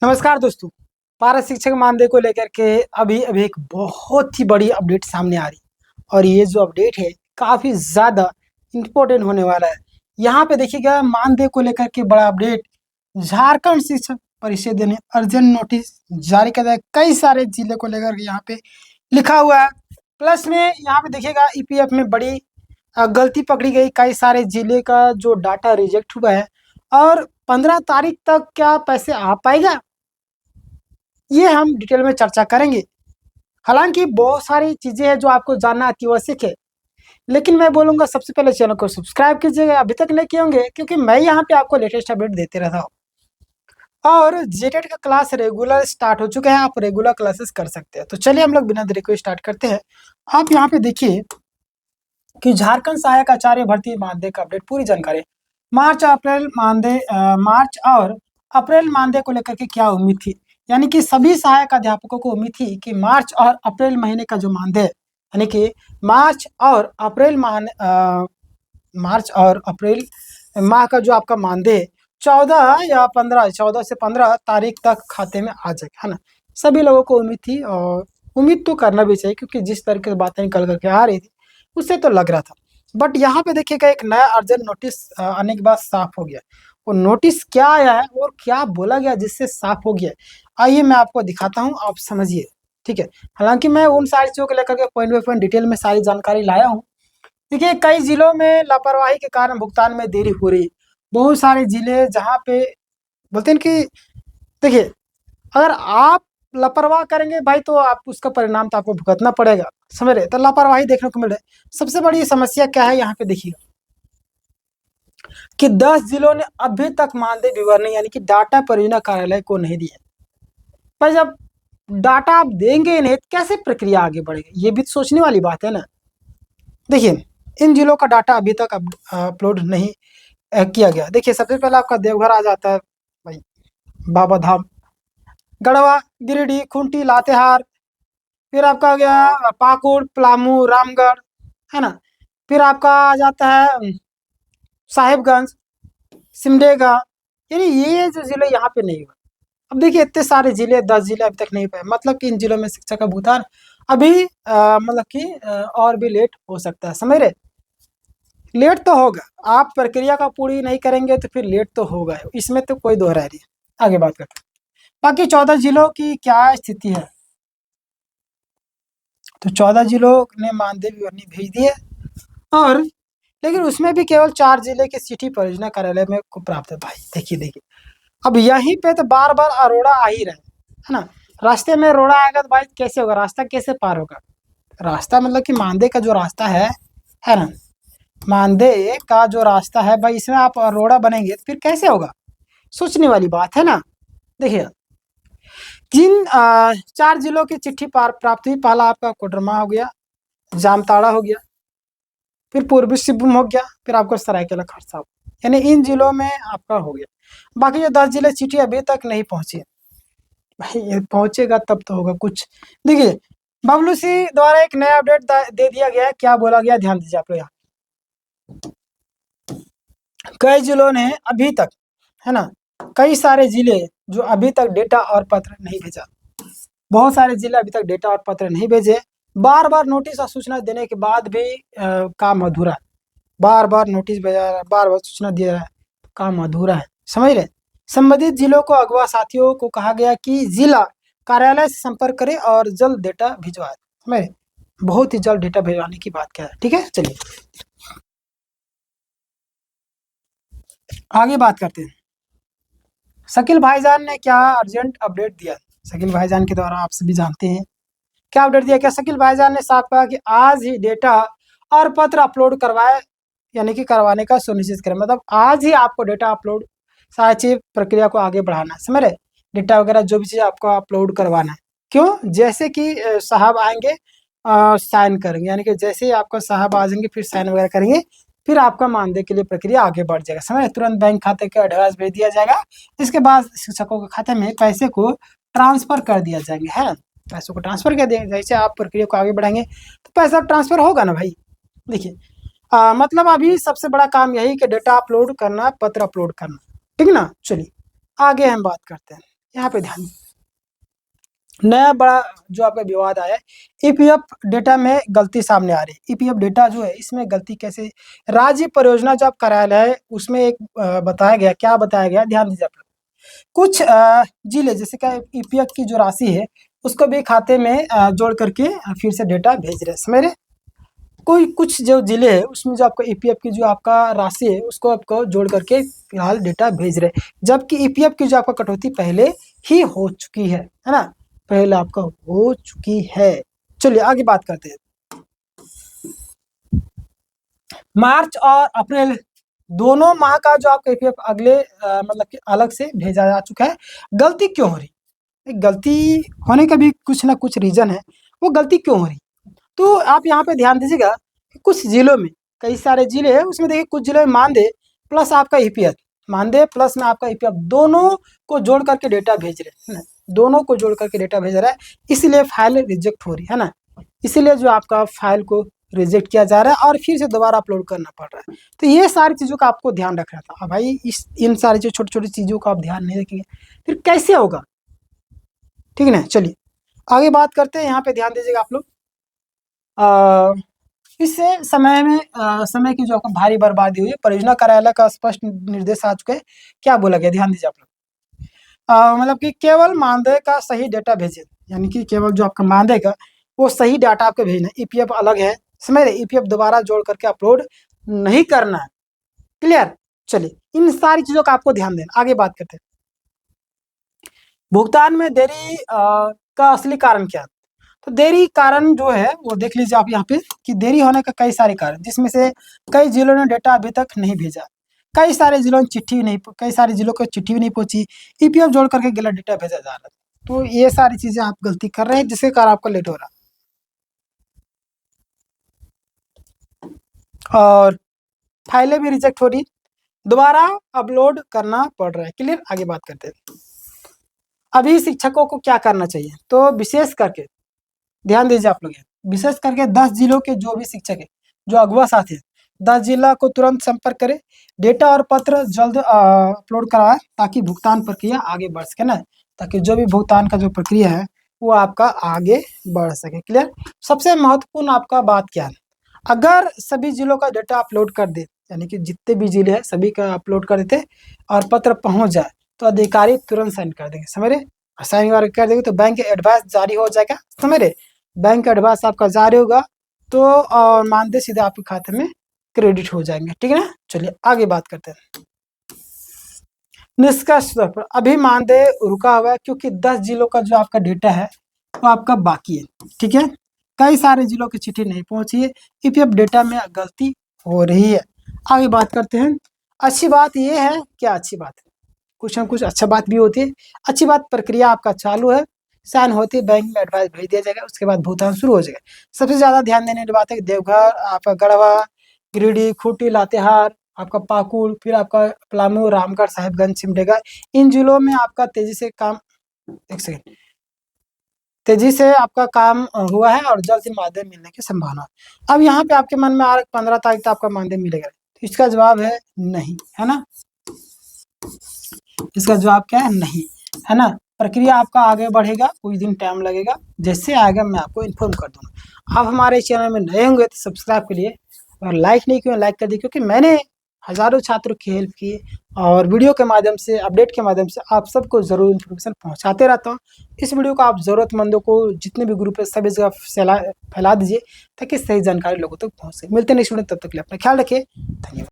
नमस्कार दोस्तों। पारा शिक्षक मानदेय को लेकर के अभी अभी एक बहुत ही बड़ी अपडेट सामने आ रही और ये जो अपडेट है काफ़ी ज़्यादा इम्पोर्टेंट होने वाला है। यहाँ पे देखिएगा मानदेय को लेकर के बड़ा अपडेट। झारखंड शिक्षक परिषद ने अर्जेंट नोटिस जारी कर दिया। कई सारे जिले को लेकर के यहाँ पे लिखा हुआ है। प्लस में यहाँ पे देखिएगा ईपीएफ में बड़ी गलती पकड़ी गई। कई सारे जिले का जो डाटा रिजेक्ट हुआ है और 15 तारीख तक क्या पैसे आ पाएगा, ये हम डिटेल में चर्चा करेंगे। हालांकि बहुत सारी चीज़ें हैं जो आपको जानना अति आवश्यक है, लेकिन मैं बोलूँगा सबसे पहले चैनल को सब्सक्राइब कीजिएगा अभी तक नहीं किए होंगे, क्योंकि मैं यहाँ पे आपको लेटेस्ट अपडेट देते रहता हूँ। और जेटेड का क्लास रेगुलर स्टार्ट हो चुका है, आप रेगुलर क्लासेस कर सकते हैं। तो चलिए हम लोग बिना देरी को स्टार्ट करते हैं। आप यहाँ पे देखिए कि झारखंड सहायक आचार्य भर्ती मानदेय का अपडेट पूरी जानकारी। मार्च और अप्रैल मानदेय को लेकर के क्या उम्मीद थी, यानी कि सभी सहायक अध्यापकों को उम्मीद थी कि मार्च और अप्रैल महीने का जो मानदेय, यानी कि मार्च और अप्रैल माह का जो आपका मानदेय 14 से 15 तारीख तक खाते में आ जाएगा, है ना। सभी लोगों को उम्मीद थी और उम्मीद तो करना भी चाहिए, क्योंकि जिस तरीके से बातें निकल करके आ रही थी उससे तो लग रहा था। बट यहाँ पे देखिएगा एक नया अर्जेंट नोटिस आने के बाद साफ हो गया। वो नोटिस क्या आया है और क्या बोला गया जिससे साफ हो गया, आइए मैं आपको दिखाता हूँ, आप समझिए, ठीक है। हालांकि मैं उन सारी चीज़ों को लेकर के पॉइंट बाई पॉइंट डिटेल में सारी जानकारी लाया हूँ। देखिए कई जिलों में लापरवाही के कारण भुगतान में देरी हो रही। बहुत सारे जिले जहाँ पे बोलते हैं कि देखिए, अगर आप लापरवाह करेंगे भाई तो आप उसका परिणाम तो आपको भुगतना पड़ेगा, समझ रहे। तो लापरवाही देखने को मिल रहा है। सबसे बड़ी समस्या क्या है यहाँ पे देखिए कि 10 जिलों ने अभी तक मानदेय विवरणी यानी कि डाटा परियोजना कार्यालय को नहीं दिया। पर जब डाटा आप देंगे नहीं तो कैसे प्रक्रिया आगे बढ़ेगी, ये भी तो सोचने वाली बात है ना। देखिए इन जिलों का डाटा अभी तक अपलोड नहीं किया गया। देखिए सबसे पहले आपका देवघर आ जाता है भाई, बाबा धाम, गढ़वा, गिरिडीह, खूंटी, लातेहार, फिर आपका आ गया पाकुड़, पलामू, रामगढ़, है ना। फिर आपका आ जाता है साहिबगंज, सिमडेगा, यानी ये जो जिले यहाँ पे नहीं हुआ। अब देखिए इतने सारे जिले, 10 जिले अभी तक नहीं पाए, मतलब कि इन जिलों में शिक्षा का भुगतान अभी मतलब कि और भी लेट हो सकता है, समझ रहे। लेट तो होगा, आप प्रक्रिया का पूरी नहीं करेंगे तो फिर लेट तो होगा, इसमें तो कोई दो राय नहीं। आगे बात करते हैं बाकी 14 जिलों की क्या स्थिति है। तो 14 जिलों ने मानदेय विवरणी भेज दी है, और लेकिन उसमें भी केवल 4 जिले के सिटी परियोजना कार्यालय में को प्राप्त है। भाई देखिए अब यहीं पे तो बार बार अरोड़ा आ ही रहे, है ना। रास्ते में रोड़ा आएगा तो भाई कैसे होगा, रास्ता कैसे पार होगा। रास्ता मतलब कि मानदेय का जो रास्ता है ना, मानदेय का जो रास्ता है भाई, इसमें आप रोड़ा बनेंगे तो फिर कैसे होगा, सोचने वाली बात है ना। देखिए जिन 4 जिलों की चिट्ठी प्राप्त हुई, पहला आपका कोडरमा हो गया, जामताड़ा हो गया, फिर पूर्वी सिंहभूम हो गया, फिर आपका सरायकेला खरसा हो गया, यानी इन जिलों में आपका हो गया। बाकी जो 10 जिले चिट्ठी अभी तक नहीं पहुंची भाई, ये पहुंचेगा तब तो होगा कुछ। देखिए बबलू सिंह द्वारा एक नया अपडेट दे दिया गया है। क्या बोला गया, ध्यान दीजिए आप लोग। यहाँ कई जिलों ने अभी तक, है ना, कई सारे जिले जो अभी तक डेटा और पत्र नहीं भेजा। बहुत सारे जिले अभी तक डेटा और पत्र नहीं भेजे। बार बार नोटिस और सूचना देने के बाद भी काम अधूरा है। बार बार नोटिस भेजा रहा है, बार बार सूचना दिया रहा है, काम अधूरा है, समझ रहे। संबंधित जिलों को अगवा साथियों को कहा गया कि जिला कार्यालय से संपर्क करें और जल्द डेटा भिजवाएं। समझ रहे, बहुत ही जल्द डेटा भिजवाने की बात क्या है, ठीक है। चलिए आगे बात करते हैं। शकील भाईजान ने क्या अर्जेंट अपडेट दिया। शकील भाईजान के द्वारा आप सभी जानते हैं क्या अपडेट दिया। क्या शकील भाईजान ने साफ कहा कि आज ही डेटा और पत्र अपलोड करवाए, यानी कि करवाने का सुनिश्चित करें। मतलब आज ही आपको डेटा अपलोड, सारी चीज प्रक्रिया को आगे बढ़ाना है, समझ रहे। डेटा वगैरह जो भी चीज़ आपको अपलोड करवाना है। क्यों, जैसे कि साहब आएंगे साइन करेंगे, यानी कि जैसे ही आपका साहब आ जाएंगे फिर साइन वगैरह करेंगे, फिर आपका मानदेय के लिए प्रक्रिया आगे बढ़ जाएगा, समझ। तुरंत बैंक खाते का एडवांस भेज दिया जाएगा। इसके बाद शिक्षकों के खाते में पैसे को ट्रांसफर कर दिया जाएंगे, है। पैसों को ट्रांसफर कर दिया, जैसे आप प्रक्रिया को आगे बढ़ाएंगे तो पैसा ट्रांसफर होगा ना भाई। देखिए मतलब अभी सबसे बड़ा काम यही कि डेटा अपलोड करना, पत्र अपलोड करना, ठीक ना। चलिए आगे हम बात करते हैं। यहाँ पे ध्यान, नया बड़ा जो आपका विवाद आया है, ईपीएफ डेटा में गलती सामने आ रही है। ईपीएफ डेटा जो है इसमें गलती कैसे, राज्य परियोजना जो आप कार्यालय है उसमें एक बताया गया, क्या बताया गया, ध्यान दीजिए आप लोग। कुछ जिले जैसे क्या ईपीएफ की जो राशि है उसको भी खाते में जोड़ करके फिर से डेटा भेज रहे हैं, समझ रहे। कोई कुछ जो जिले है उसमें जो आपका ईपीएफ की जो आपका राशि है उसको आपको जोड़ करके फिलहाल डेटा भेज रहे हैं, जबकि ईपीएफ की जो आपका कटौती पहले ही हो चुकी है ना, पहले आपका हो चुकी है। चलिए आगे बात करते हैं। मार्च और अप्रैल दोनों माह का जो आपका ईपीएफ अगले मतलब कि अलग से भेजा जा चुका है। गलती क्यों हो रही, गलती होने का भी कुछ ना कुछ रीजन है, वो गलती क्यों हो रही, तो आप यहाँ पे ध्यान दीजिएगा कि कुछ जिलों में, कई सारे जिले हैं उसमें देखिए, कुछ जिलों में मानदेय प्लस आपका ईपीएफ, मानदेय प्लस में आपका ईपीएफ दोनों को जोड़ करके डेटा भेज रहे हैं, दोनों को जोड़ करके डेटा भेज रहा है, इसीलिए फाइल रिजेक्ट हो रही है ना, इसीलिए जो आपका फाइल को रिजेक्ट किया जा रहा है और फिर से दोबारा अपलोड करना पड़ रहा है। तो ये सारी चीज़ों का आपको ध्यान रखना था। अब भाई इन सारी जो छोटी छोटी चीज़ों का आप ध्यान नहीं रखेंगे फिर कैसे होगा, ठीक है ना। चलिए आगे बात करते हैं, यहाँ पे ध्यान दीजिएगा आप लोग। इससे समय की जो आपको भारी बर्बादी हुई है, परियोजना कार्यालय का स्पष्ट निर्देश आ चुके हैं। क्या बोला गया, ध्यान दीजिए आप लोग। मतलब कि केवल मानदेय का सही डेटा भेजें, यानी कि केवल जो आपका मानदेय का वो सही डाटा आपको भेजना है, ईपीएफ अलग है, समझ रहे, ईपीएफ दोबारा जोड़ करके अपलोड नहीं करना है, क्लियर। चलिए इन सारी चीजों का आपको ध्यान देना, आगे बात करते हैं। भुगतान में देरी का असली कारण क्या है, तो देरी कारण जो है वो देख लीजिए आप यहाँ पे कि देरी होने का कई सारे कारण, जिसमें से कई जिलों ने डेटा अभी तक नहीं भेजा, कई सारे जिलों में चिट्ठी नहीं, कई सारे जिलों को चिट्ठी भी नहीं पहुंची, ईपीएफ जोड़ करके गलत डेटा भेजा जा रहा है। तो ये सारी चीजें आप गलती कर रहे हैं जिसके कारण आपका लेट हो रहा है और फाइलें भी रिजेक्ट हो रही, दोबारा अपलोड करना पड़ रहा है, क्लियर। आगे बात करते हैं। अभी शिक्षकों को क्या करना चाहिए, तो विशेष करके ध्यान दीजिए आप लोग, विशेष करके 10 जिलों के जो भी शिक्षक है, जो अगवा साथी है, 10 जिला को तुरंत संपर्क करें, डेटा और पत्र जल्द अपलोड कराएं ताकि भुगतान प्रक्रिया आगे बढ़ सके ना, ताकि जो भी भुगतान का जो प्रक्रिया है वो आपका आगे बढ़ सके, क्लियर। सबसे महत्वपूर्ण आपका बात क्या है, अगर सभी जिलों का डेटा अपलोड कर दे, यानी कि जितने भी जिले हैं सभी का अपलोड कर देते और पत्र पहुंच जाए तो अधिकारी तुरंत साइन कर देंगे, समझ रहे, साइन कर देंगे तो बैंक एडवाइस जारी हो जाएगा, समझ रहे, बैंक एडवांस आपका जारी होगा तो और मानदेय सीधे आपके खाते में क्रेडिट हो जाएंगे, ठीक है ना। चलिए आगे बात करते हैं। निष्कर्ष तौर पर अभी मानदेय रुका हुआ है क्योंकि 10 जिलों का जो आपका डेटा है वो आपका बाकी है, ठीक है, कई सारे जिलों की चिट्ठी नहीं पहुंची है, ईपीएफ डेटा में गलती हो रही है। आगे बात करते हैं। अच्छी बात यह है, क्या अच्छी बात है, कुछ ना कुछ अच्छा बात भी होती है। अच्छी बात, प्रक्रिया आपका चालू है, साइन होती है, बैंक में एडवाइस भेज दिया जाएगा, उसके बाद भुगतान शुरू हो जाएगा। सबसे ज़्यादा ध्यान देने वाली बात है कि देवघर, आपका गढ़वा, गिरिडीह, खूंटी, लातेहार, आपका पाकुड़, फिर आपका पलामू, रामगढ़, साहिबगंज, सिमडेगा, इन जिलों में आपका तेजी से काम, एक सेकेंड, तेजी से आपका काम हुआ है और जल्द ही मानदेय मिलने की संभावना। अब यहाँ पे आपके मन में आ रहा है 15 तारीख तक आपका मानदेय मिलेगा, तो इसका जवाब है नहीं, है ना, इसका जवाब क्या है, नहीं, है ना। प्रक्रिया आपका आगे बढ़ेगा, कुछ दिन टाइम लगेगा, जैसे आएगा मैं आपको इन्फॉर्म कर दूंगा। आप हमारे चैनल में नए होंगे तो सब्सक्राइब के लिए और लाइक नहीं किया लाइक कर दिए, क्योंकि मैंने हज़ारों छात्रों की हेल्प की और वीडियो के माध्यम से, अपडेट के माध्यम से आप सबको ज़रूर इन्फॉर्मेशन पहुंचाते रहता हूं। इस वीडियो को आप ज़रूरतमंदों को, जितने भी ग्रुप है सभी जगह फैला दीजिए ताकि सही जानकारी लोगों तक पहुँच सके। मिलते हैं नेक्स्ट वीडियो, तब तक के लिए अपना ख्याल रखिए, धन्यवाद।